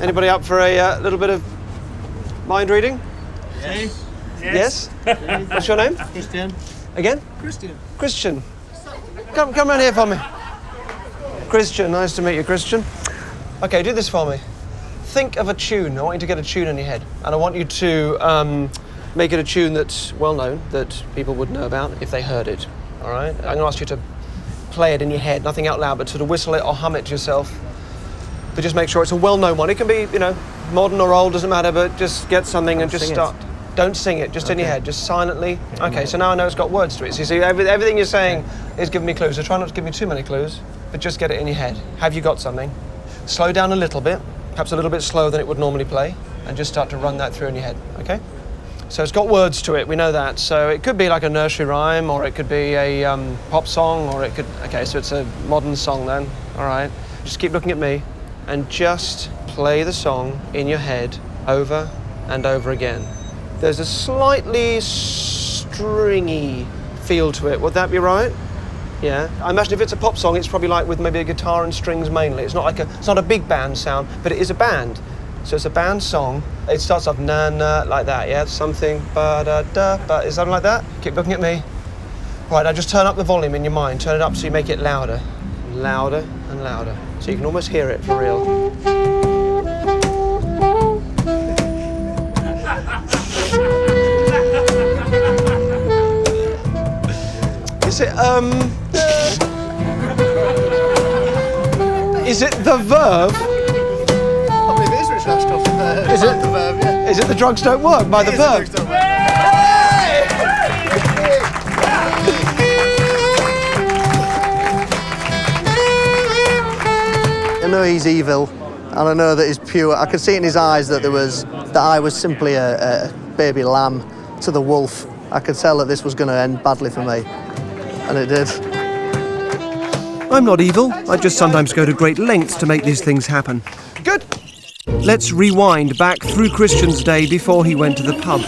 Anybody up for a little bit of mind reading? Yes. Yes? What's your name? Christian. Again? Christian. Christian. Come round here for me. Christian, nice to meet you, Christian. Okay, do this for me. Think of a tune. I want you to get a tune in your head. And I want you to make it a tune that's well known, that people would know about if they heard it. All right? I'm going to ask you to play it in your head, nothing out loud, but sort of whistle it or hum it to yourself. But just make sure it's a well-known one. It can be, modern or old, doesn't matter, but just get something and just start. Don't sing it, just in your head, just silently. Okay, so now I know it's got words to it. So you see, everything you're saying is giving me clues. So try not to give me too many clues, but just get it in your head. Have you got something? Slow down a little bit, perhaps a little bit slower than it would normally play, and just start to run that through in your head, okay? So it's got words to it, we know that. So it could be like a nursery rhyme, or it could be a pop song, or it could... Okay, so it's a modern song then, all right? Just keep looking at me, and just play the song in your head over and over again. There's a slightly stringy feel to it. Would that be right? Yeah. I imagine if it's a pop song, it's probably like with maybe a guitar and strings mainly. It's not a big band sound, but it is a band. So it's a band song. It starts off na-na like that, yeah? Something ba-da-da-ba. Is something like that? Keep looking at me. Right, now just turn up the volume in your mind. Turn it up so you make it louder. Louder and louder. So you can almost hear it for real. Is it the verb? I believe it is Rich Last off the Is it the verb, yeah. Is it the drugs don't work by the verb? I know he's evil, and I know that he's pure. I could see in his eyes that I was simply a baby lamb to the wolf. I could tell that this was going to end badly for me, and it did. I'm not evil. I just sometimes go to great lengths to make these things happen. Good. Let's rewind back through Christian's day before he went to the pub.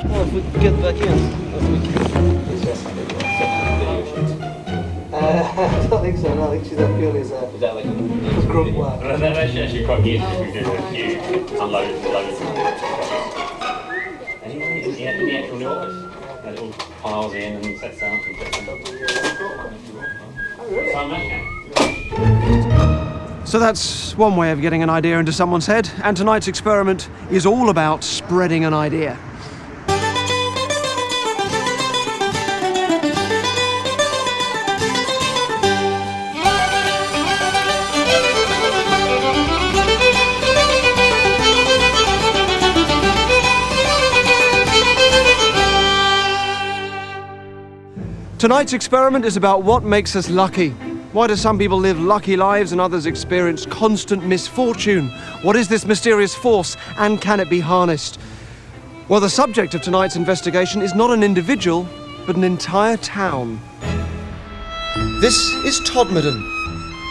Well, if we can get back in. I don't think so. No, I think she's that purely as a... Is that like a grunt work? That's actually quite good if we do a few unloads and loads. And in the actual new office, it all piles in and sets up and puts them up. So that's one way of getting an idea into someone's head, and tonight's experiment is all about spreading an idea. Tonight's experiment is about what makes us lucky. Why do some people live lucky lives and others experience constant misfortune? What is this mysterious force, and can it be harnessed? Well, the subject of tonight's investigation is not an individual, but an entire town. This is Todmorden,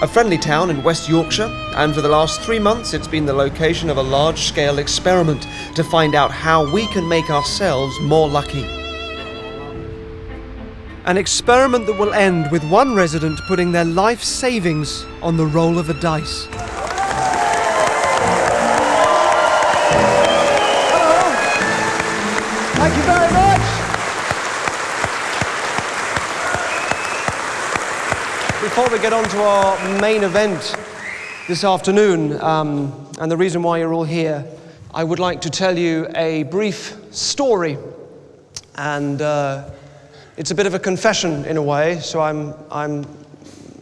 a friendly town in West Yorkshire, and for the last 3 months it's been the location of a large-scale experiment to find out how we can make ourselves more lucky. An experiment that will end with one resident putting their life savings on the roll of a dice. Thank you very much. Before we get on to our main event this afternoon, and the reason why you're all here, I would like to tell you a brief story. And it's a bit of a confession in a way, so I'm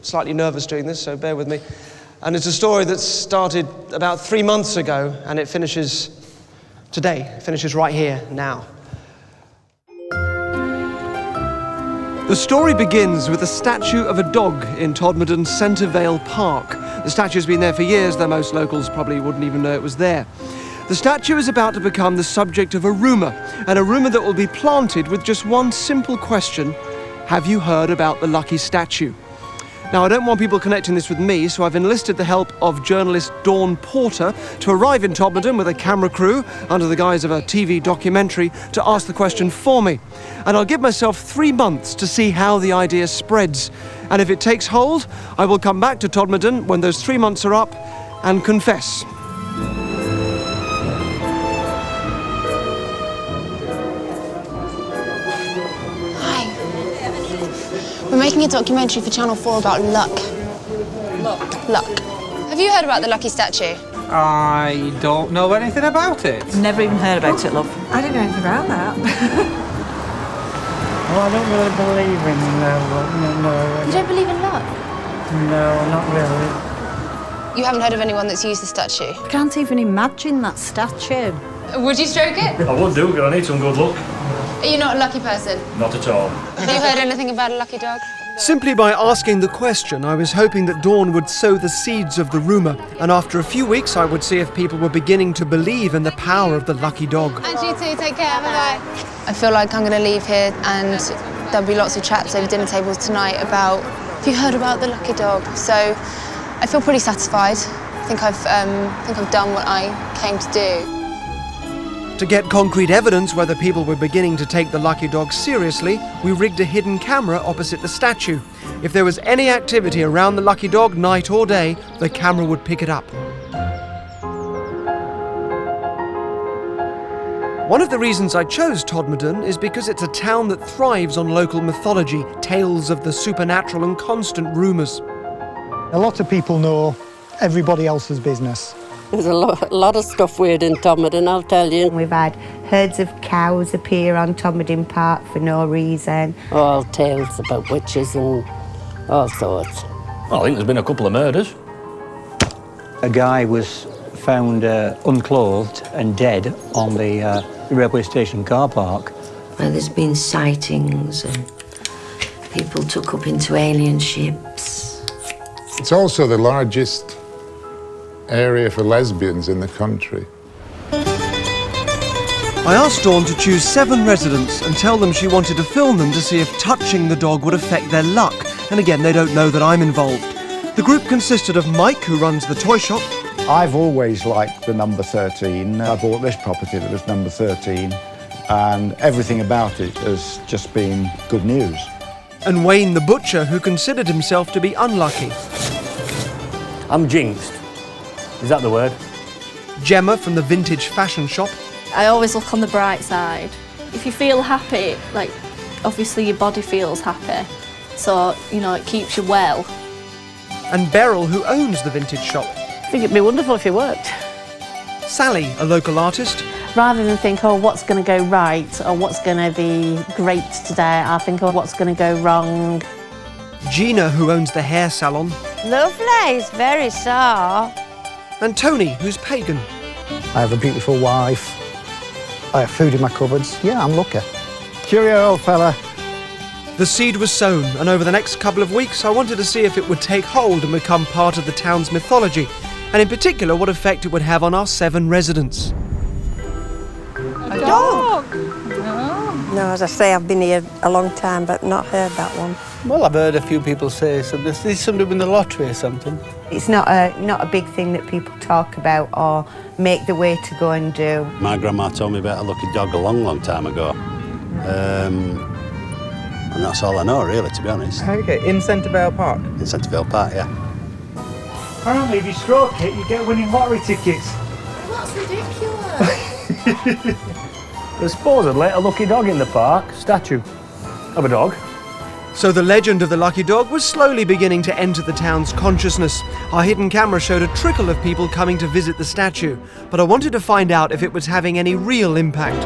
slightly nervous doing this, so bear with me. And it's a story that started about 3 months ago, and it finishes today. It finishes right here, now. The story begins with a statue of a dog in Todmorden Centrevale Park. The statue's been there for years, though most locals probably wouldn't even know it was there. The statue is about to become the subject of a rumour, and a rumour that will be planted with just one simple question: Have you heard about the lucky statue? Now, I don't want people connecting this with me, so I've enlisted the help of journalist Dawn Porter to arrive in Todmorden with a camera crew under the guise of a TV documentary to ask the question for me. And I'll give myself 3 months to see how the idea spreads. And if it takes hold, I will come back to Todmorden when those 3 months are up and confess. We're making a documentary for Channel 4 about luck. Luck. Have you heard about the lucky statue? I don't know anything about it. Never even heard about it, love. I didn't know anything about that. Well, I don't really believe in luck, no. You don't believe in luck? No, not really. You haven't heard of anyone that's used the statue? I can't even imagine that statue. Would you stroke it? I would do, because I need some good luck. Are you not a lucky person? Not at all. Have you heard anything about a lucky dog? Simply by asking the question, I was hoping that Dawn would sow the seeds of the rumour, and after a few weeks I would see if people were beginning to believe in the power of the lucky dog. And you too, take care, bye-bye. I feel like I'm going to leave here and there'll be lots of chats over dinner tables tonight about, have you heard about the lucky dog? So I feel pretty satisfied. I think I've done what I came to do. To get concrete evidence whether people were beginning to take the lucky dog seriously, we rigged a hidden camera opposite the statue. If there was any activity around the lucky dog, night or day, the camera would pick it up. One of the reasons I chose Todmorden is because it's a town that thrives on local mythology, tales of the supernatural and constant rumours. A lot of people know everybody else's business. There's a lot of stuff weird in Todmorden, I'll tell you. We've had herds of cows appear on Todmorden Park for no reason. All tales about witches and all sorts. Well, I think there's been a couple of murders. A guy was found unclothed and dead on the railway station car park. Well, there's been sightings and people took up into alien ships. It's also the largest area for lesbians in the country. I asked Dawn to choose 7 residents and tell them she wanted to film them to see if touching the dog would affect their luck. And again, they don't know that I'm involved. The group consisted of Mike, who runs the toy shop. I've always liked the number 13. I bought this property that was number 13, and everything about it has just been good news. And Wayne the butcher, who considered himself to be unlucky. I'm jinxed. Is that the word? Gemma from the vintage fashion shop. I always look on the bright side. If you feel happy, like, obviously your body feels happy. So, you know, it keeps you well. And Beryl, who owns the vintage shop. I think it'd be wonderful if it worked. Sally, a local artist. Rather than think, oh, what's going to go right or what's going to be great today, I think, oh, what's going to go wrong. Gina, who owns the hair salon. Lovely, it's very soft. And Tony, who's pagan. I have a beautiful wife. I have food in my cupboards. Yeah, I'm lucky. Cheerio, old fella. The seed was sown, and over the next couple of weeks I wanted to see if it would take hold and become part of the town's mythology, and in particular what effect it would have on our 7 residents. A dog? No, as I say, I've been here a long time, but not heard that one. Well, I've heard a few people say something. There's somebody win the lottery or something. It's not a big thing that people talk about or make the way to go and do. My grandma told me about a lucky dog a long, long time ago. And that's all I know, really, to be honest. Okay, in Centrevale Park? In Centrevale Park, yeah. Apparently, if you stroke it, you get winning lottery tickets. That's ridiculous. There's supposedly a lucky dog in the park, statue of a dog. So the legend of the lucky dog was slowly beginning to enter the town's consciousness. Our hidden camera showed a trickle of people coming to visit the statue, but I wanted to find out if it was having any real impact.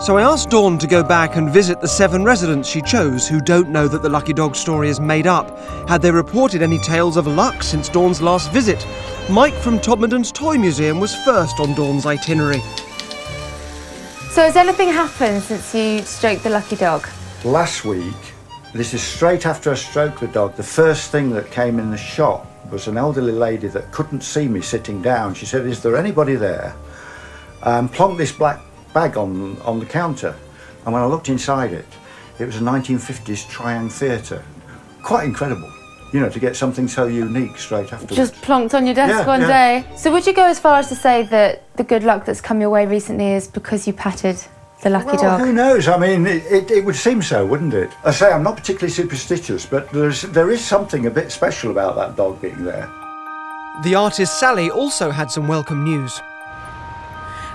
So I asked Dawn to go back and visit the 7 residents she chose who don't know that the lucky dog story is made up. Had they reported any tales of luck since Dawn's last visit? Mike from Todmorden's Toy Museum was first on Dawn's itinerary. So has anything happened since you stroked the lucky dog? Last week, this is straight after I stroked the dog, the first thing that came in the shop was an elderly lady that couldn't see me sitting down. She said, "Is there anybody there?" And plonked this black bag on the counter. And when I looked inside it, it was a 1950s Triangle Theatre. Quite incredible, you know, to get something so unique straight afterwards. Just plonked on your desk one day. So would you go as far as to say that the good luck that's come your way recently is because you patted the lucky dog? Who knows? I mean, it would seem so, wouldn't it? I say I'm not particularly superstitious, but there is something a bit special about that dog being there. The artist Sally also had some welcome news.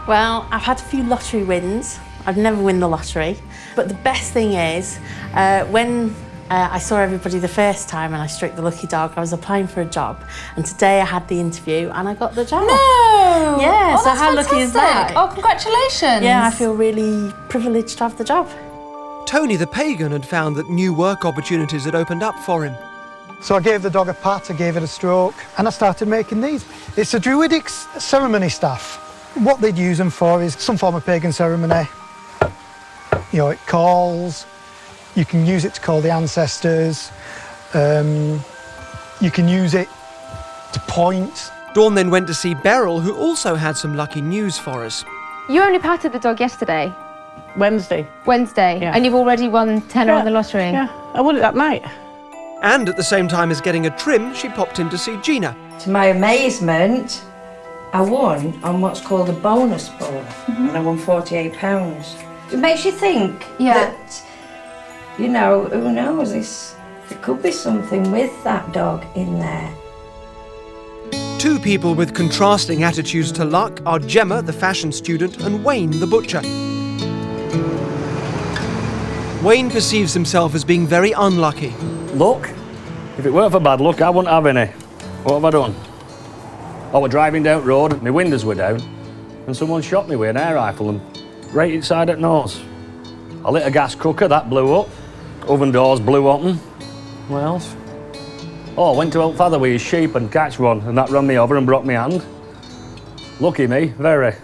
Well, I've had a few lottery wins. I've never won the lottery. But the best thing is, when I saw everybody the first time and I struck the lucky dog, I was applying for a job. And today I had the interview and I got the job. No! Yeah, Oh, so how that's lucky is that? fantastic. Oh, congratulations. Yeah, I feel really privileged to have the job. Tony the pagan had found that new work opportunities had opened up for him. So I gave the dog a pat, I gave it a stroke, and I started making these. It's a druidic ceremony staff. What they'd use them for is some form of pagan ceremony. You know, it calls, you can use it to call the ancestors, you can use it to point. Dawn then went to see Beryl, who also had some lucky news for us. You only patted the dog yesterday? Wednesday. Wednesday? Yeah. And you've already won tenner on the lottery? Yeah, I won it that night. And at the same time as getting a trim, she popped in to see Gina. To my amazement, I won on what's called a bonus ball, and I won £48. It makes you think that, you know, who knows, there could be something with that dog in there. Two people with contrasting attitudes to luck are Gemma, the fashion student, and Wayne, the butcher. Wayne perceives himself as being very unlucky. Luck? If it weren't for bad luck, I wouldn't have any. What have I done? I was driving down the road, my windows were down, and someone shot me with an air rifle and right inside at nose. I lit a gas cooker, that blew up. Oven doors blew open. What else? Oh, I went to help father with his sheep and catch one, and that run me over and broke my hand. Lucky me, very.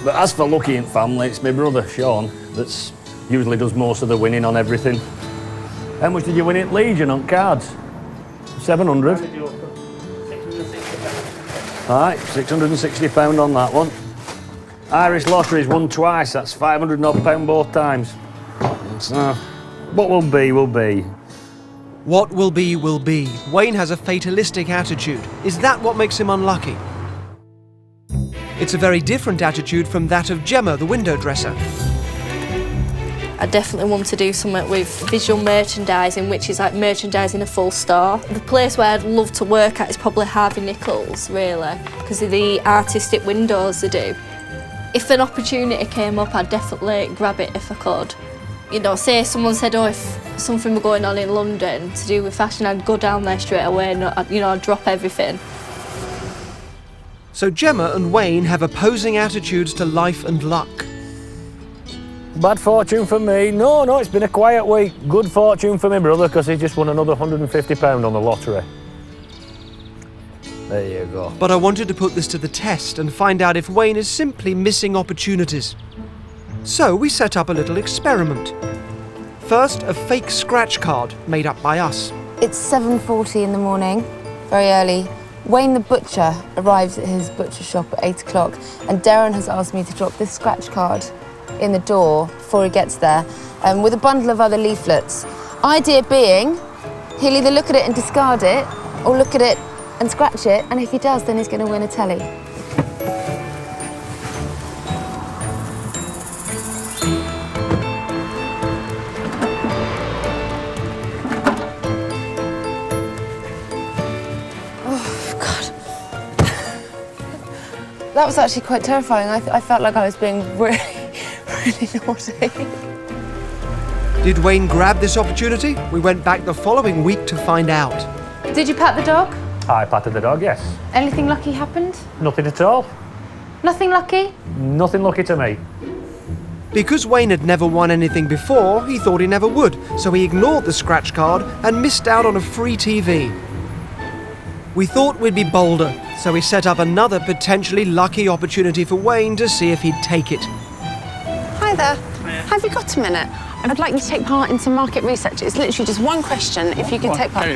But as for lucky in family, it's my brother, Sean, that's usually does most of the winning on everything. How much did you win at Legion on cards? 700. Right, £660 on that one. Irish Lottery's won twice, that's £500 odd both times. So, what will be, will be. What will be, will be. Wayne has a fatalistic attitude. Is that what makes him unlucky? It's a very different attitude from that of Gemma, the window dresser. I definitely want to do something with visual merchandising, which is like merchandising a full store. The place where I'd love to work at is probably Harvey Nichols, really, because of the artistic windows they do. If an opportunity came up, I'd definitely grab it if I could. You know, say someone said, oh, if something were going on in London to do with fashion, I'd go down there straight away and, I'd drop everything. So Gemma and Wayne have opposing attitudes to life and luck. Bad fortune for me. No, it's been a quiet week. Good fortune for my brother, because he just won another £150 on the lottery. There you go. But I wanted to put this to the test and find out if Wayne is simply missing opportunities. So we set up a little experiment. First, a fake scratch card made up by us. It's 7:40 in the morning, very early. Wayne the butcher arrives at his butcher shop at 8 o'clock, and Derren has asked me to drop this scratch card in the door before he gets there, with a bundle of other leaflets. Idea being, he'll either look at it and discard it, or look at it and scratch it, and if he does, then he's going to win a telly. That was actually quite terrifying. I felt like I was being really naughty. Did Wayne grab this opportunity? We went back the following week to find out. Did you pat the dog? I patted the dog, yes. Anything lucky happened? Nothing at all. Nothing lucky? Nothing lucky to me. Because Wayne had never won anything before, he thought he never would, so he ignored the scratch card and missed out on a free TV. We thought we'd be bolder, so we set up another potentially lucky opportunity for Wayne to see if he'd take it. Hi there. Have you got a minute? I'd like you to take part in some market research. It's literally just one question, if you could take part.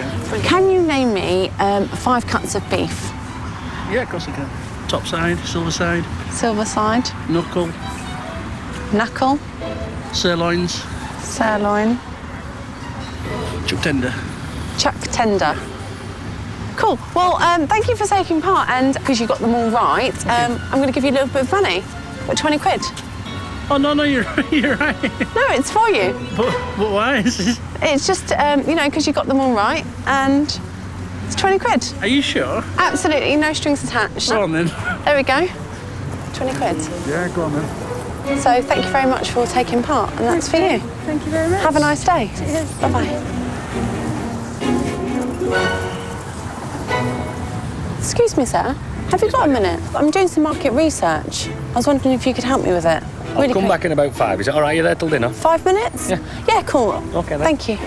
Can you name me 5 cuts of beef? Yeah, of course I can. Top side, silver side. Silver side. Knuckle. Knuckle. Sirloins. Sirloin. Chuck tender. Chuck tender. Cool. Well, thank you for taking part, and because you got them all right, I'm going to give you a little bit of money. About 20 quid. Oh, no, you're right. No, it's for you. But why? It's just, you know, because you got them all right, and it's 20 quid. Are you sure? Absolutely, no strings attached. Go on then. There we go. 20 quid. Yeah, go on then. So thank you very much for taking part, and that's for you. Thank you very much. Have a nice day. Bye-bye. Excuse me, sir. Have you got a minute? I'm doing some market research. I was wondering if you could help me with it. I'll come back in about 5. Is it all right? You're there till dinner? 5 minutes? Yeah. Yeah, cool. Okay, then. Thank you.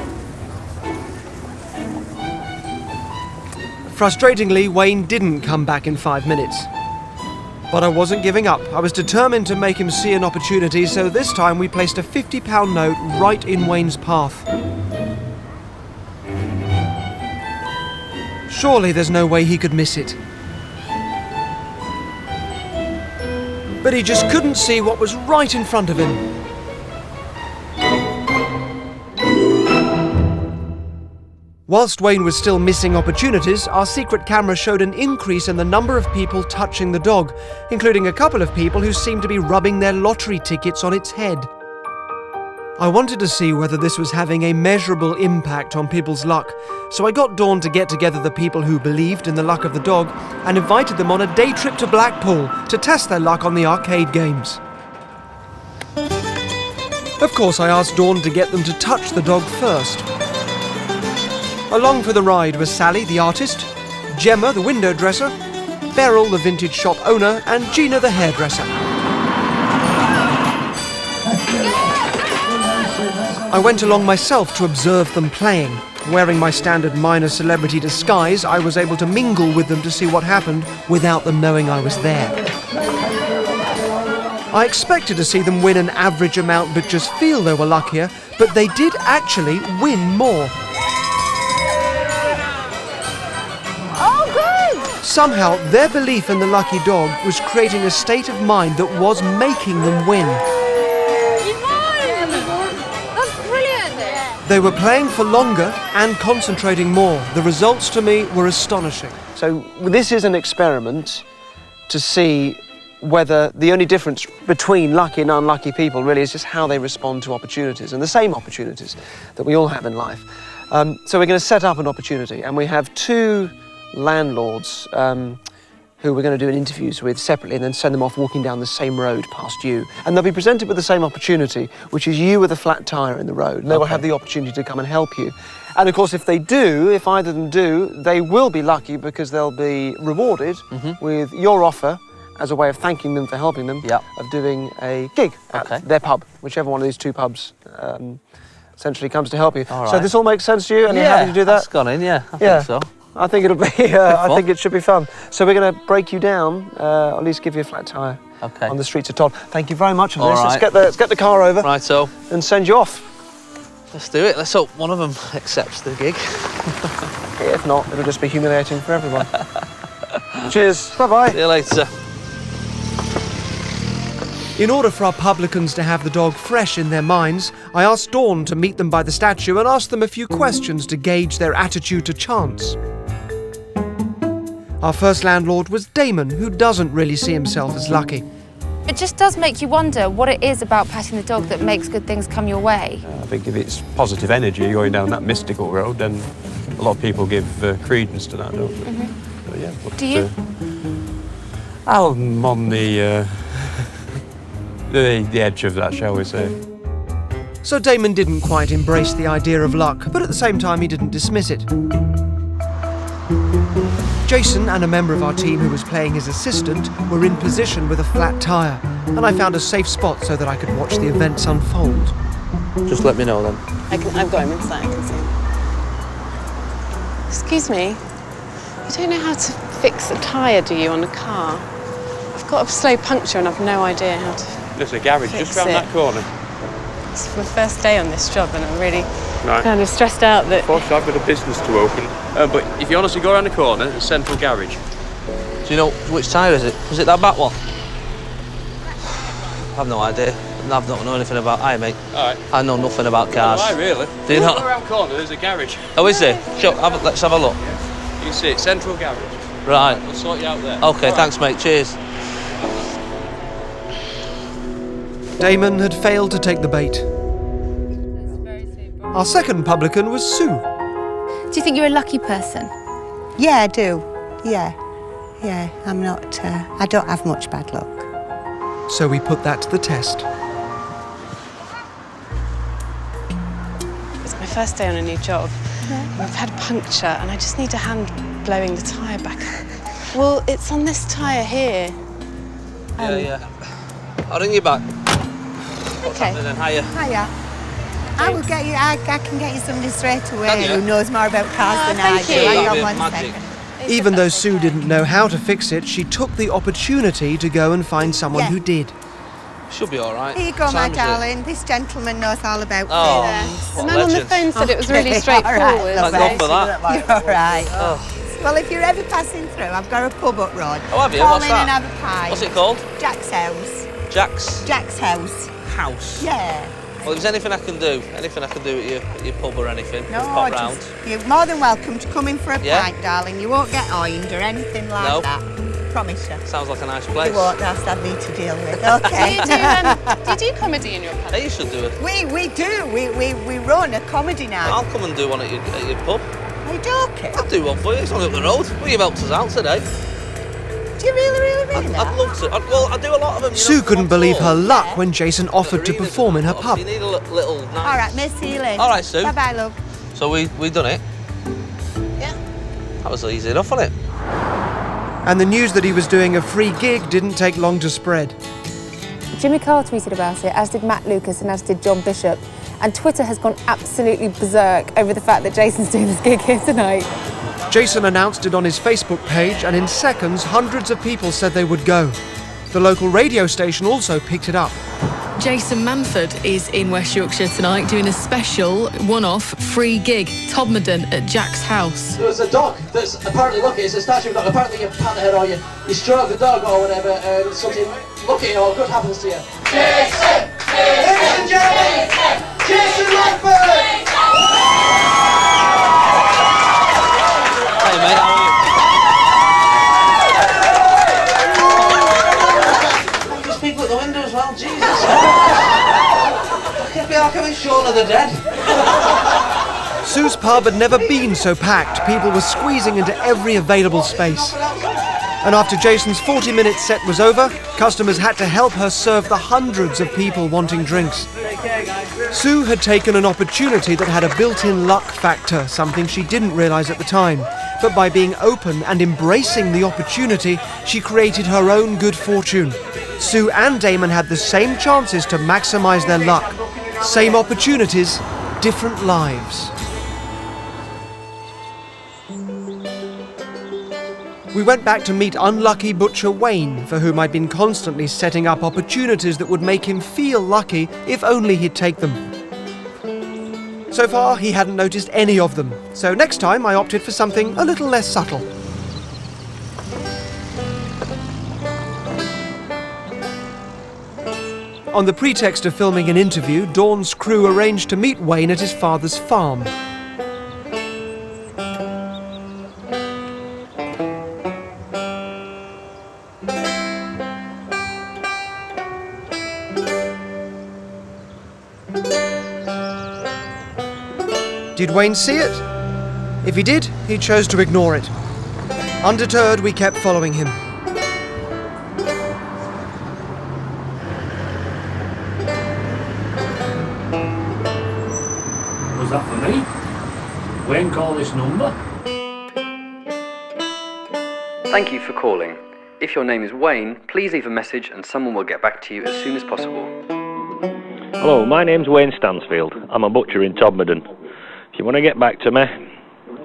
Frustratingly, Wayne didn't come back in 5 minutes. But I wasn't giving up. I was determined to make him see an opportunity, so this time we placed a £50 note right in Wayne's path. Surely there's no way he could miss it. But he just couldn't see what was right in front of him. Whilst Wayne was still missing opportunities, our secret camera showed an increase in the number of people touching the dog, including a couple of people who seemed to be rubbing their lottery tickets on its head. I wanted to see whether this was having a measurable impact on people's luck, so I got Dawn to get together the people who believed in the luck of the dog and invited them on a day trip to Blackpool to test their luck on the arcade games. Of course, I asked Dawn to get them to touch the dog first. Along for the ride was Sally, the artist, Gemma, the window dresser, Beryl, the vintage shop owner, and Gina, the hairdresser. I went along myself to observe them playing. Wearing my standard minor celebrity disguise, I was able to mingle with them to see what happened without them knowing I was there. I expected to see them win an average amount but just feel they were luckier, but they did actually win more. Somehow, their belief in the lucky dog was creating a state of mind that was making them win. That's brilliant! They were playing for longer and concentrating more. The results to me were astonishing. So this is an experiment to see whether the only difference between lucky and unlucky people really is just how they respond to opportunities, and the same opportunities that we all have in life. So we're going to set up an opportunity, and we have 2 landlords who we're going to do interviews with separately and then send them off walking down the same road past you. And they'll be presented with the same opportunity, which is you with a flat tyre in the road. And they will have the opportunity to come and help you. And of course, if either of them do, they will be lucky because they'll be rewarded with your offer as a way of thanking them for helping them, of doing a gig at their pub, whichever one of these 2 pubs essentially comes to help you. So this all makes sense to you? And you're happy to do that? That's gone in, I think so. I think it'll be. I think it should be fun. So we're going to break you down, or at least give you a flat tyre on the streets of Todd. Thank you very much for this. Let's get the car over. Right, so and send you off. Let's do it. Let's hope one of them accepts the gig. If not, it'll just be humiliating for everyone. Cheers. Bye-bye. See you later. In order for our publicans to have the dog fresh in their minds, I asked Dawn to meet them by the statue and ask them a few questions to gauge their attitude to chance. Our first landlord was Damon, who doesn't really see himself as lucky. It just does make you wonder what it is about patting the dog that makes good things come your way. I think if it's positive energy going down that mystical road, then a lot of people give credence to that, don't they? So, yeah, but, do you? I'm on the edge of that, shall we say. So Damon didn't quite embrace the idea of luck, but at the same time he didn't dismiss it. Jason and a member of our team who was playing his assistant were in position with a flat tyre, and I found a safe spot so that I could watch the events unfold. Just let me know then. I've got him inside, I can see him. Excuse me, you don't know how to fix a tyre, do you, on a car? I've got a slow puncture and I've no idea how to There's a garage just round that corner. It's my first day on this job and I'm really kind of stressed out that... Unfortunately, I've got a business to open. But if you honestly go around the corner, there's a central garage. Do you know which tyre is it? Was it that back one? I've no idea. I've not known anything about... Hi, mate. All right. I know nothing about cars. Oh, really? Do you not? Around the corner, there's a garage. Oh, is there? Sure, let's have a look. You can see it, Central Garage. Right. We'll sort you out there. OK, All thanks, mate. Cheers. Damon had failed to take the bait. Our second publican was Sue. Do you think you're a lucky person? Yeah, I do. Yeah. Yeah, I'm not... I don't have much bad luck. So we put that to the test. It's my first day on a new job. I've had a puncture and I just need a hand blowing the tyre back. Well, it's on this tyre here. Yeah. I'll ring you back. What's Okay. happening then? Hiya. Hiya. I will get you... I can get you somebody straight away Can you? who knows more about cars than I thank do. you. Hang That'd on be one magic. second. Even though Sue didn't know how to fix it, she took the opportunity to go and find someone Yeah. who did. Should be all right. Here you go, What my time is it? darling. This gentleman knows all about Oh, things. what The man on the legend. phone said it was really Okay, straightforward. all right, Thank God for that. You're all right. Oh. Well, if you're ever passing through, I've got a pub up road. Oh, have you? Call What's in that? and have a pie. What's it called? Jack's house. Jack's Jack's house. house. Yeah. Well, if there's anything I can do at your pub or anything, No, just pop round. you're more than welcome to come in for a Yeah? pint, darling. You won't get oined or anything like No. that. Promise you. Sounds like a nice place. You won't, that's had me to deal with. Okay. Do you do comedy in your pub? Hey, you should do it. We do. We run a comedy night. I'll come and do one at your pub. Are you joking? I'll do one for you. It's only up the road. Well, you've helped us out today. Do you really mean that? I'd love to. Well, I do a lot of them. You Sue know, couldn't once believe more. her luck when Jason offered to perform in her pub. You need a little nice... All right, miss, see you later. All right, Sue. Bye-bye, love. So we done it? Yeah. That was easy enough, wasn't it? And the news that he was doing a free gig didn't take long to spread. Jimmy Carr tweeted about it, as did Matt Lucas and as did John Bishop. And Twitter has gone absolutely berserk over the fact that Jason's doing this gig here tonight. Jason announced it on his Facebook page, and in seconds, hundreds of people said they would go. The local radio station also picked it up. Jason Manford is in West Yorkshire tonight doing a special one-off free gig, Todmorden at Jack's house. There's a dog that's apparently lucky. It's a statue of a dog. Apparently you pat her or you stroke the dog or whatever, and something lucky or good happens to you. Jason! Ladies and gentlemen, Jason Manford! Hey, mate, how are you? There's people at the window as well, Jesus. I feel like I'm in Shaun of the Dead. Sue's pub had never been so packed. People were squeezing into every available space. And after Jason's 40-minute set was over, customers had to help her serve the hundreds of people wanting drinks. Sue had taken an opportunity that had a built-in luck factor, something she didn't realise at the time. But by being open and embracing the opportunity, she created her own good fortune. Sue and Damon had the same chances to maximise their luck. Same opportunities, different lives. We went back to meet unlucky butcher Wayne, for whom I'd been constantly setting up opportunities that would make him feel lucky if only he'd take them. So far, he hadn't noticed any of them, so next time I opted for something a little less subtle. On the pretext of filming an interview, Dawn's crew arranged to meet Wayne at his father's farm. Did Wayne see it? If he did, he chose to ignore it. Undeterred, we kept following him. Was that for me? Wayne, call this number. Thank you for calling. If your name is Wayne, please leave a message and someone will get back to you as soon as possible. Hello, my name's Wayne Stansfield. I'm a butcher in Todmorden. If you want to get back to me,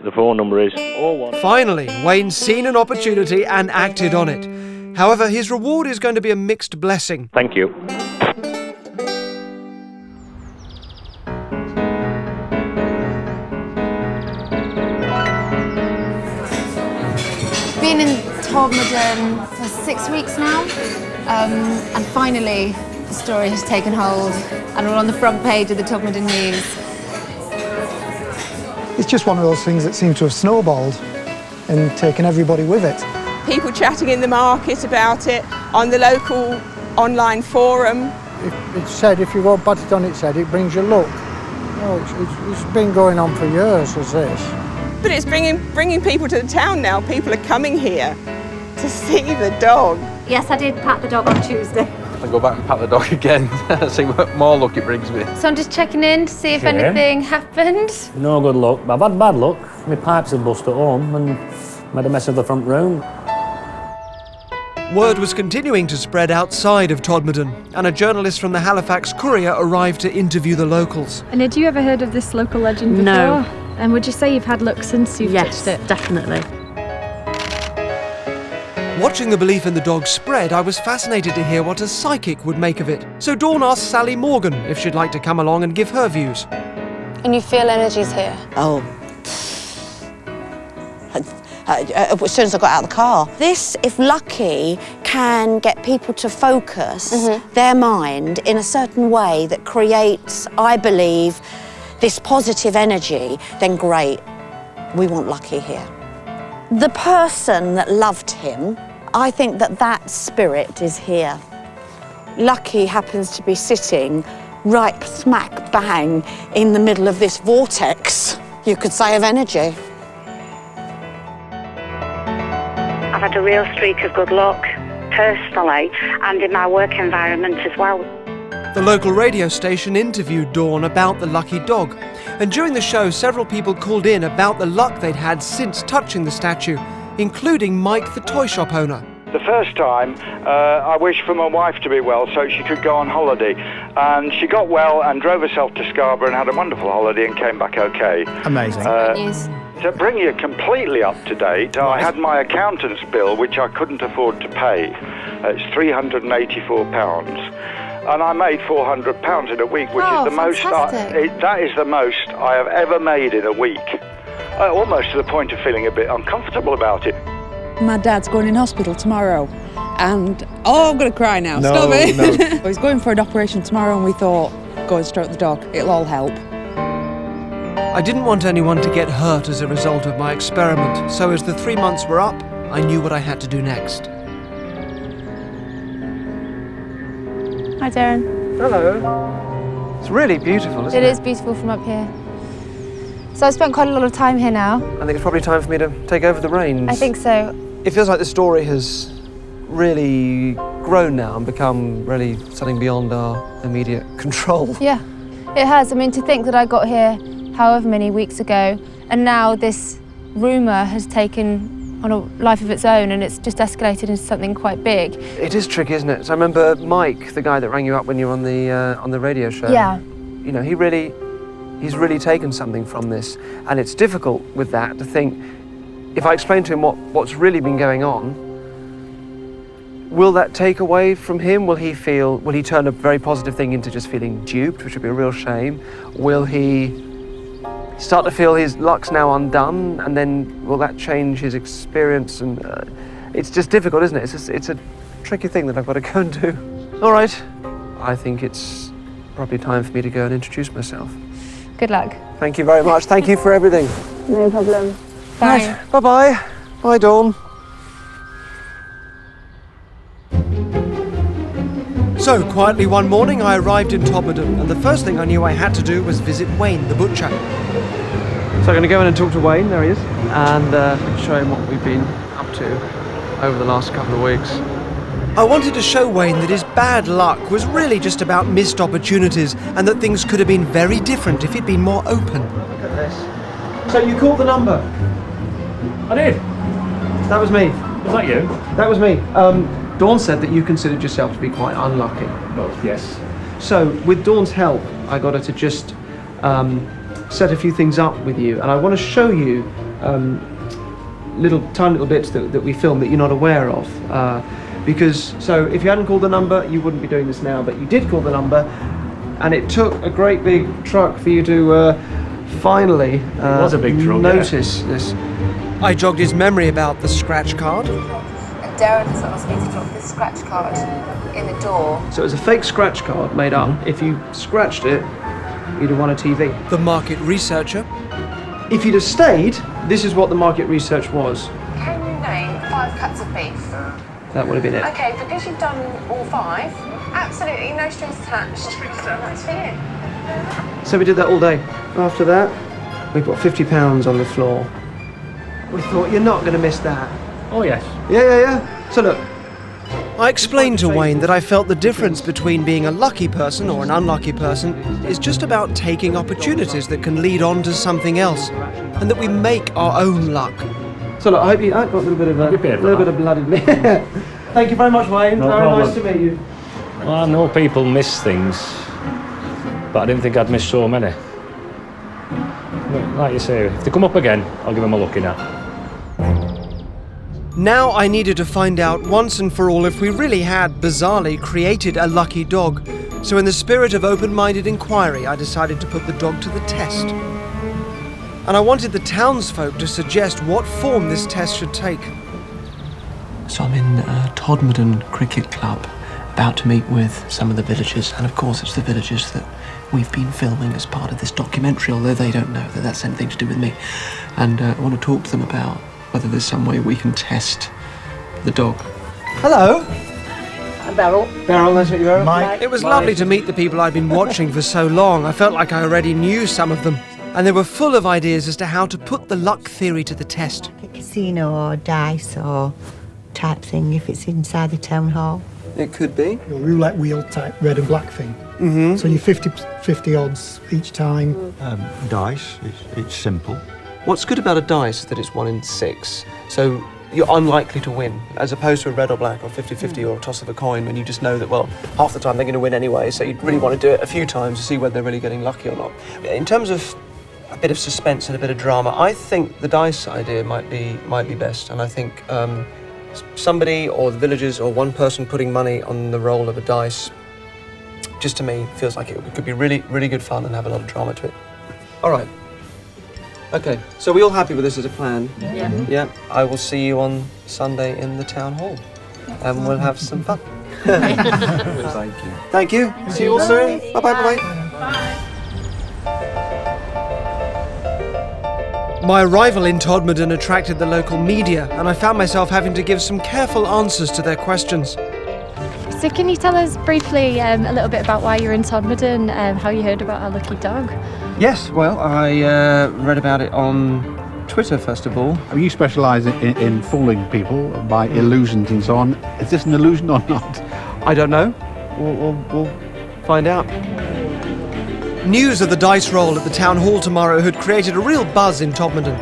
the phone number is 01. Finally, Wayne's seen an opportunity and acted on it. However, his reward is going to be a mixed blessing. Thank you. Been in Todmorden for 6 weeks now, and finally The story has taken hold and we're on the front page of the Todmorden News. It's just one of those things that seems to have snowballed and taken everybody with it. People chatting in the market about it, on the local online forum. It's said if you go pat it on its head, it brings you luck. It's been going on for years as this. But it's bringing people to the town now. People are coming here to see the dog. Yes, I did pat the dog on Tuesday. I go back and pat the dog again, see what more luck it brings me. So I'm just checking in to see if Yeah. anything happened. No good luck. I've had bad luck. My pipes have bust at home and made a mess of the front room. Word was continuing to spread outside of Todmorden, and a journalist from the Halifax Courier arrived to interview the locals. And had you ever heard of this local legend before? No. And would you say you've had luck since you've touched it? Definitely. Watching the belief in the dog spread, I was fascinated to hear what a psychic would make of it. So Dawn asked Sally Morgan if she'd like to come along and give her views. And you feel energies here? Oh. As soon as I got out of the car. This, if lucky, can get people to focus their mind in a certain way that creates, I believe, this positive energy, then great. We want Lucky here. The person that loved him, I think that spirit is here. Lucky happens to be sitting right smack bang in the middle of this vortex, you could say, of energy. I've had a real streak of good luck, personally, and in my work environment as well. The local radio station interviewed Dawn about the lucky dog, and during the show several people called in about the luck they'd had since touching the statue, including Mike, the toy shop owner. The first time, I wished for my wife to be well so she could go on holiday. And she got well and drove herself to Scarborough and had a wonderful holiday and came back okay. Amazing. To bring you completely up to date, I had my accountant's bill, which I couldn't afford to pay. It's £384. And I made £400 in a week, which is the most. That is the most I have ever made in a week. Almost to the point of feeling a bit uncomfortable about it. My dad's going in hospital tomorrow, and I'm going to cry now. No, Stop it! no. He's going for an operation tomorrow, and we thought, go and stroke the dog. It'll all help. I didn't want anyone to get hurt as a result of my experiment, so as the 3 months were up, I knew what I had to do next. Hi, Derren. Hello. It's really beautiful, isn't it? It is beautiful from up here. So I've spent quite a lot of time here now. I think it's probably time for me to take over the reins. I think so. It feels like the story has really grown now and become really something beyond our immediate control. Yeah, it has. I mean, to think that I got here however many weeks ago, and now this rumour has taken on a life of its own, and it's just escalated into something quite big. It is tricky, isn't it? So I remember Mike, the guy that rang you up when you were on the radio show. Yeah. You know, he's really taken something from this, and it's difficult with that to think, if I explain to him what's really been going on, will that take away from him? Will he turn a very positive thing into just feeling duped, which would be a real shame? Will he start to feel his luck's now undone, and then will that change his experience? And it's just difficult, isn't it? It's a tricky thing that I've got to go and do. All right, I think it's probably time for me to go and introduce myself. Good luck. Thank you very much. Thank you for everything. No problem. Right, bye-bye. Bye, Dawn. So, quietly one morning I arrived in Todmorden, and the first thing I knew I had to do was visit Wayne, the butcher. So I'm going to go in and talk to Wayne, there he is, and show him what we've been up to over the last couple of weeks. I wanted to show Wayne that his bad luck was really just about missed opportunities, and that things could have been very different if he'd been more open. Look at this. So you called the number? I did. That was me. Was that you? That was me. Dawn said that you considered yourself to be quite unlucky. Well, yes. So, with Dawn's help, I got her to just set a few things up with you, and I want to show you tiny little bits that we filmed that you're not aware of. Because, so if you hadn't called the number, you wouldn't be doing this now, but you did call the number, and it took a great big truck for you to finally it was a big truck, notice this. I jogged his memory about the scratch card. Derren has asked me to drop this scratch card in the door. So it was a fake scratch card made up. If you scratched it, you'd have won a TV. The market researcher. If you'd have stayed, this is what the market research was. Can you name 5 cuts of beef? That would have been it. Okay, because you've done all 5, absolutely no strings attached. That's for you. So we did that all day. After that, we put £50 on the floor. We thought, you're not going to miss that. Oh, yes. Yeah. So look. I explained to Wayne that I felt the difference between being a lucky person or an unlucky person is just about taking opportunities that can lead on to something else, and that we make our own luck. So look, I hope you got a little bit of blood in me. Thank you very much, Wayne. No very problem. nice to meet you. Well, I know people miss things, but I didn't think I'd miss so many. But like you say, if they come up again, I'll give them a look in at. Now I needed to find out once and for all if we really had, bizarrely, created a lucky dog. So in the spirit of open-minded inquiry, I decided to put the dog to the test. And I wanted the townsfolk to suggest what form this test should take. So I'm in Todmorden Cricket Club, about to meet with some of the villagers, and of course it's the villagers that we've been filming as part of this documentary, although they don't know that that's anything to do with me. And I want to talk to them about whether there's some way we can test the dog. Hello. I'm Beryl. Beryl, nice to meet you, Beryl. Mike. It was lovely to meet the people I'd been watching for so long. I felt like I already knew some of them. And they were full of ideas as to how to put the luck theory to the test. A casino or dice or type thing if it's inside the town hall. It could be. Your roulette wheel type red and black thing. Mm-hmm. So you 50 odds each time. Dice, it's simple. What's good about a dice is that it's 1 in 6. So you're unlikely to win, as opposed to a red or black or 50-50 or a toss of a coin when you just know that, well, half the time they're going to win anyway, so you really want to do it a few times to see whether they're really getting lucky or not. In terms of a bit of suspense and a bit of drama, I think the dice idea might be best, and I think somebody or the villagers or one person putting money on the roll of a dice, just to me, feels like it could be really, really good fun and have a lot of drama to it. All right. Okay, so we all happy with this as a plan? Yeah. Yeah. I will see you on Sunday in the town hall, and we'll have some fun. Thank you. Thank you. See you all soon. Bye-bye, bye-bye. My arrival in Todmorden attracted the local media, and I found myself having to give some careful answers to their questions. So can you tell us briefly a little bit about why you're in Todmorden, how you heard about our lucky dog? Yes, well, I read about it on Twitter, first of all. You specialise in fooling people by illusions and so on. Is this an illusion or not? I don't know. We'll find out. News of the dice roll at the town hall tomorrow had created a real buzz in Todmorden.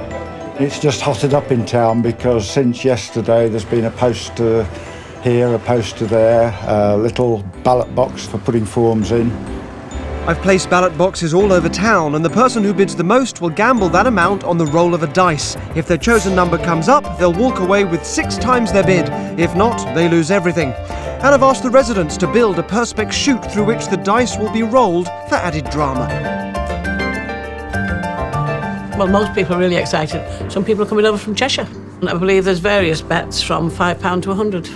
It's just hotted up in town because since yesterday there's been a poster here, a poster there, a little ballot box for putting forms in. I've placed ballot boxes all over town, and the person who bids the most will gamble that amount on the roll of a dice. If their chosen number comes up, they'll walk away with 6 times their bid. If not, they lose everything. And I've asked the residents to build a perspex chute through which the dice will be rolled for added drama. Well, most people are really excited. Some people are coming over from Cheshire. And I believe there's various bets from £5 to 100.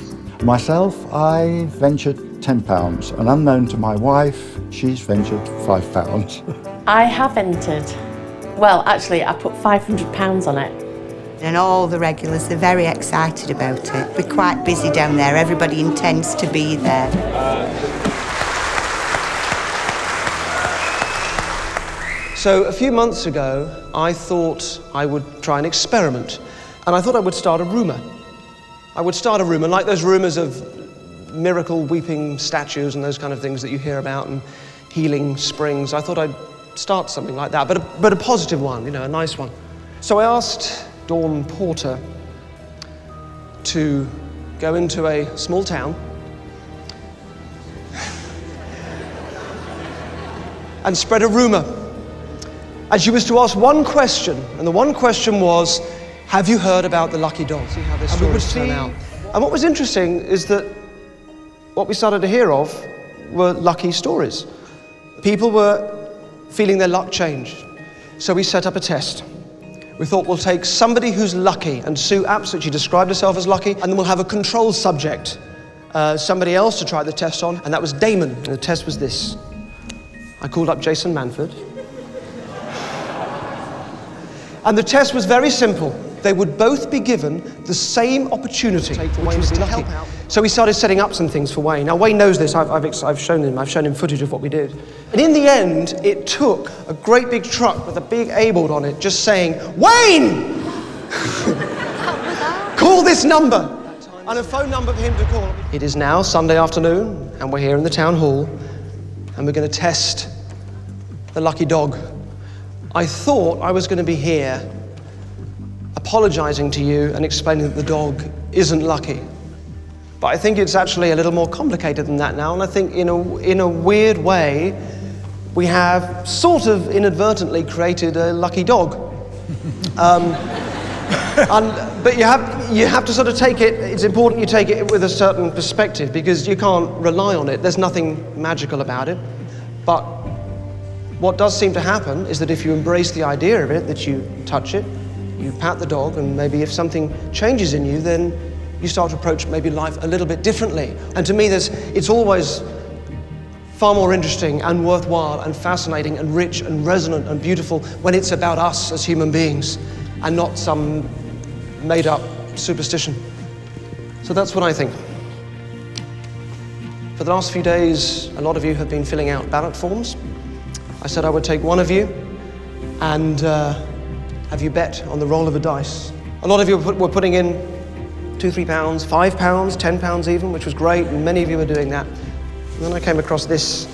Myself, I ventured £10, and unknown to my wife, she's ventured £5. I have entered. Well, actually, I put £500 on it. And all the regulars are very excited about it. We're quite busy down there. Everybody intends to be there. So a few months ago, I thought I would try an experiment, and I thought I would start a rumour. I would start a rumour, like those rumours of miracle weeping statues and those kind of things that you hear about, and healing springs. I thought I'd start something like that, but a positive one, you know, a nice one. So I asked Dawn Porter to go into a small town and spread a rumour. And she was to ask one question, and the one question was, have you heard about the lucky dog? See how this stories turn out. And what was interesting is that what we started to hear of were lucky stories. People were feeling their luck change. So we set up a test. we thought we'll take somebody who's lucky, and Sue absolutely described herself as lucky, and then we'll have a control subject, somebody else to try the test on, and that was Damon. And the test was this. I called up Jason Manford. And the test was very simple. They would both be given the same opportunity, which was to help out. So we started setting up some things for Wayne. Now Wayne knows this. I've shown him footage of what we did. And in the end, it took a great big truck with a big A-board on it, just saying, "Wayne, call this number," and a phone number for him to call. It is now Sunday afternoon, and we're here in the town hall, and we're going to test the lucky dog. I thought I was going to be here apologizing to you and explaining that the dog isn't lucky. But I think it's actually a little more complicated than that now, and I think in a weird way, we have sort of inadvertently created a lucky dog. But you have to sort of take it, it's important you take it with a certain perspective, because you can't rely on it. There's nothing magical about it. But what does seem to happen is that if you embrace the idea of it, that you touch it, you pat the dog, and maybe if something changes in you, then you start to approach maybe life a little bit differently. And to me, it's always far more interesting and worthwhile and fascinating and rich and resonant and beautiful when it's about us as human beings and not some made-up superstition. So that's what I think. For the last few days, a lot of you have been filling out ballot forms. I said I would take one of you and have you bet on the roll of a dice. A lot of you were putting in £2, £3, £5, £10 even, which was great, and many of you were doing that. And then I came across this.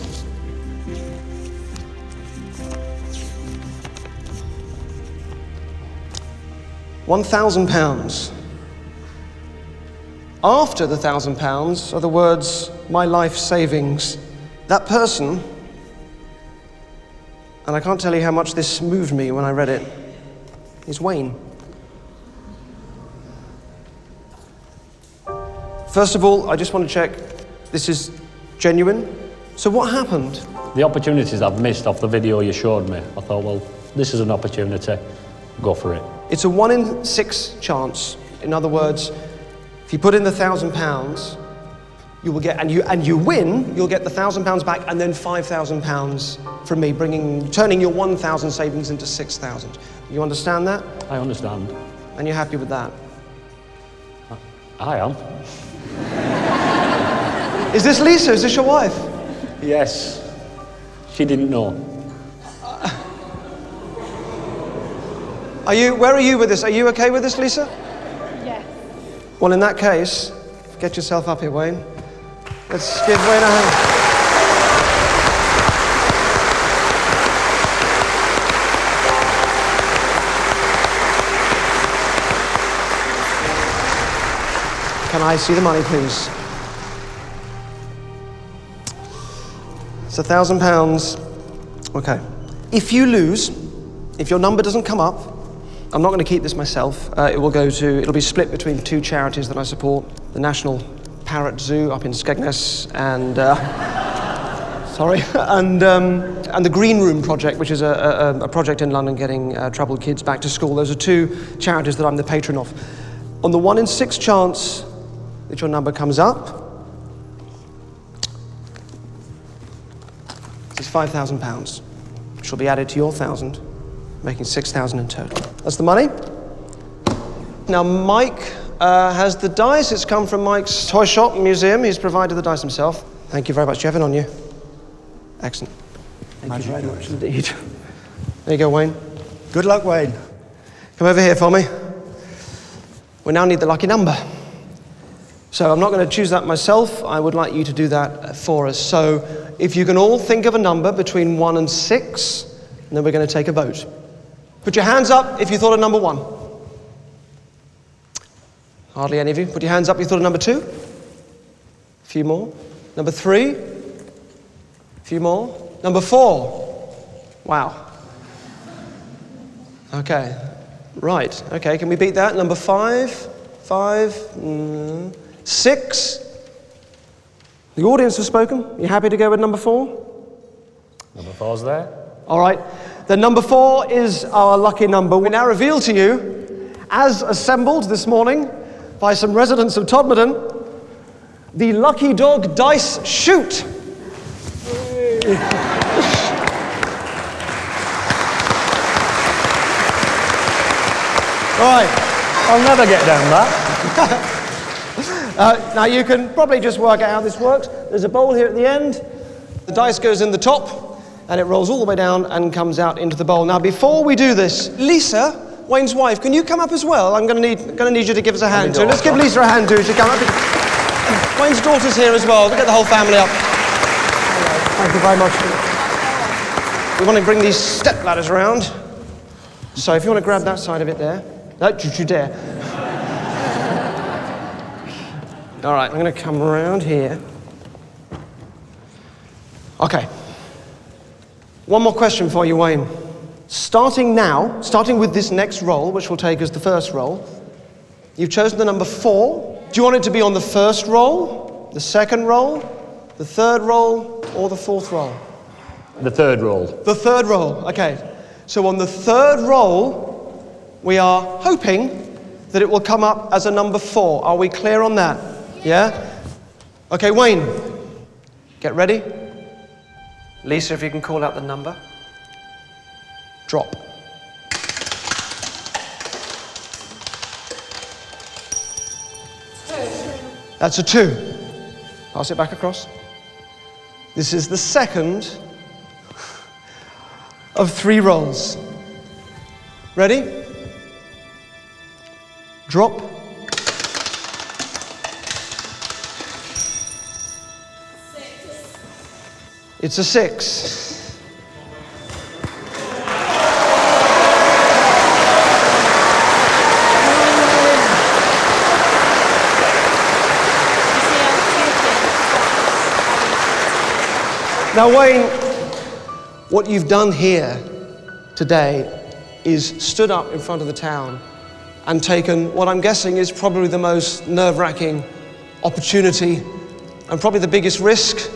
£1,000. After the £1,000 are the words, "my life savings." That person, and I can't tell you how much this moved me when I read it, is Wayne. First of all, I just want to check this is genuine. So what happened? The opportunities I've missed off the video you showed me, I thought, well, this is an opportunity, go for it. It's a 1 in 6 chance. In other words, if you put in the £1,000, you will get, and you win, you'll get the £1,000 back, and then £5,000 from me, turning your 1,000 savings into 6,000. You understand that? I understand. And you're happy with that? I am. Is this Lisa? Is this your wife? Yes. She didn't know. Where are you with this? Are you okay with this, Lisa? Yes. Well, in that case, get yourself up here, Wayne. Let's give Wayne a hand. Can I see the money, please? It's £1,000. Okay. If you lose, if your number doesn't come up, I'm not going to keep this myself. It'll be split between 2 charities that I support: the National Parrot Zoo up in Skegness and and the Green Room Project, which is a project in London getting troubled kids back to school. Those are 2 charities that I'm the patron of. On the 1 in 6 chance that your number comes up, this is £5,000, which will be added to your 1,000, making 6,000 in total. That's the money. Now Mike has the dice. It's come from Mike's toy shop museum. He's provided the dice himself. Thank you very much. Do you have it on you? Excellent. Thank you very much indeed. There you go, Wayne. Good luck, Wayne. Come over here for me. We now need the lucky number. So I'm not going to choose that myself. I would like you to do that for us. So if you can all think of a number between 1 and 6, and then we're going to take a vote. Put your hands up if you thought of number 1. Hardly any of you. Put your hands up if you thought of number 2. A few more. Number 3. A few more. Number 4. Wow. Okay. Right. Okay, can we beat that? Number 5. 6. The audience has spoken. You happy to go with number 4? Number 4's there. All right. Then number 4 is our lucky number. We now reveal to you, as assembled this morning by some residents of Todmorden, the Lucky Dog Dice Shoot. Right. I'll never get down that. Now you can probably just work out how this works. There's a bowl here at the end. The dice goes in the top, and it rolls all the way down and comes out into the bowl. Now before we do this, Lisa, Wayne's wife, can you come up as well? I'm going to need you to give us a hand too. Let's give Lisa a hand too. She come up. Wayne's daughter's here as well. We'll get the whole family up. Thank you very much. We want to bring these step ladders around. So if you want to grab that side of it there. No, don't you dare. All right, I'm going to come around here. Okay. One more question for you, Wayne. Starting with this next roll, which will take us the first roll, you've chosen the number 4. Do you want it to be on the first roll, the second roll, the third roll, or the fourth roll? The third roll. The third roll, okay. So on the third roll, we are hoping that it will come up as a number 4. Are we clear on that? Yeah? Okay, Wayne, get ready. Lisa, if you can call out the number. Drop. That's a 2. Pass it back across. This is the second of 3 rolls. Ready? Drop. It's a 6. Now, Wayne, what you've done here today is stood up in front of the town and taken what I'm guessing is probably the most nerve-wracking opportunity and probably the biggest risk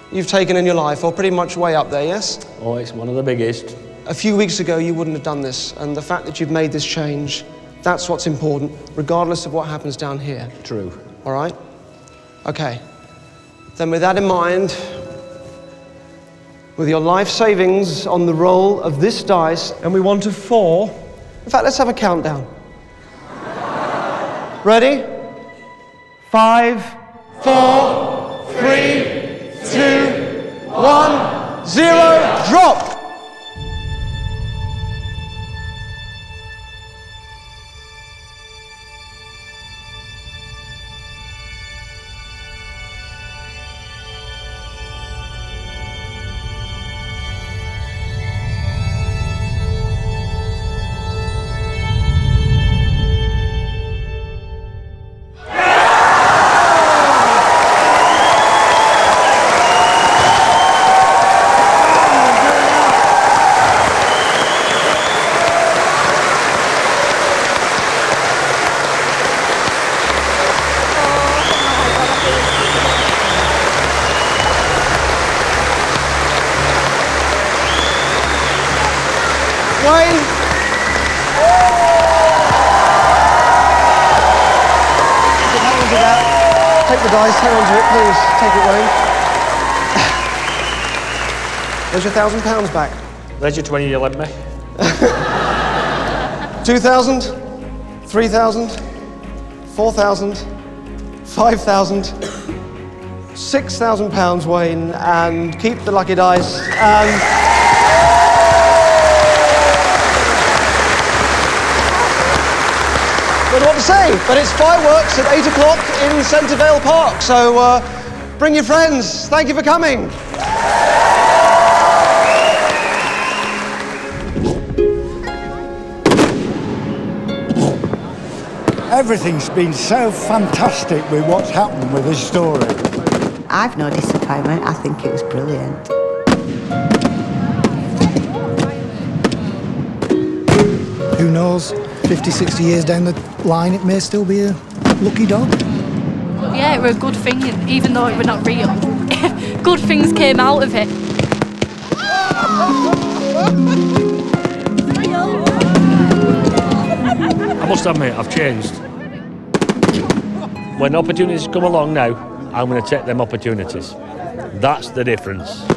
you've taken in your life, or pretty much way up there, yes? Oh, it's one of the biggest. A few weeks ago, you wouldn't have done this, and the fact that you've made this change, that's what's important, regardless of what happens down here. True. All right? Okay. Then with that in mind, with your life savings on the roll of this dice, and we want a 4. In fact, let's have a countdown. Ready? 5, 4, 3, 2, 1, 0, drop! Wayne. Hang on to that. Take the dice, hang on to it, please. Take it, Wayne. There's your £1,000 back. There's your 20 you lent me. 2,000, 3,000, 4,000, 5,000, £6,000, Wayne, and keep the lucky dice. And I don't know what to say, but it's fireworks at 8 o'clock in Centrevale Park, so bring your friends. Thank you for coming. Everything's been so fantastic with what's happened with this story. I've no disappointment. I think it was brilliant. Who knows, 50, 60 years down the line, it may still be a lucky dog. Yeah, it were a good thing, even though it were not real. Good things came out of it. must admit, I've changed. When opportunities come along now, I'm going to take them opportunities. That's the difference.